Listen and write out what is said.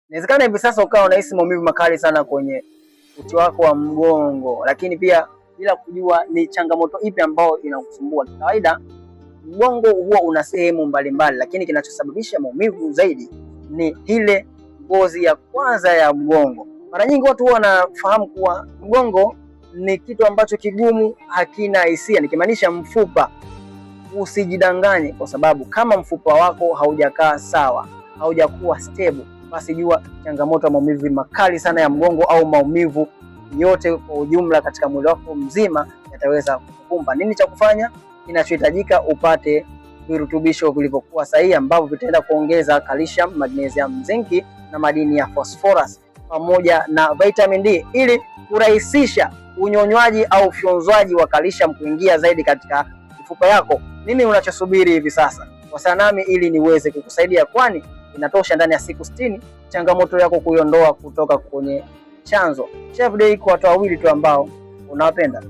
Inawezekana hivi sasa ukawa unahisi maumivu makali sana kwenye uti wako wa mgongo, lakini pia bila kujua ni changamoto ipi ambayo inakusumbua. Kawaida mgongo huwa una sehemu mbalimbali, lakini kinachosababisha maumivu zaidi ni ile ngozi ya kwanza ya mgongo. Mara nyingi watu huwa wanafahamu kuwa mgongo ni kitu ambacho kigumu, hakina hisia, nikimaanisha mfupa. Usijidanganye, kwa sababu kama mfupa wako haujakaa sawa, haujakuwa stable, basi jua changamoto ya maumivu makali sana ya mgongo au maumivu yote kwa ujumla katika mwili wako mzima yataweza kukumba. Nini cha kufanya? Kinachohitajika upate virutubisho vilivyokuwa sahihi ambavyo vitaenda kuongeza calcium, magnesium, zinki na madini ya phosphorus pamoja na vitamin D ili kurahisisha unyonywaji au fyonzwaji wa calcium kuingia zaidi katika mifupa yako. Nini unachosubiri hivi sasa? Wasiliana nami ili niweze kukusaidia, kwani inatosha ndani ya siku 60 changamoto yako kuiondoa kutoka kwenye chanzo. Chef Day kwa watu wawili tu ambao unawapenda.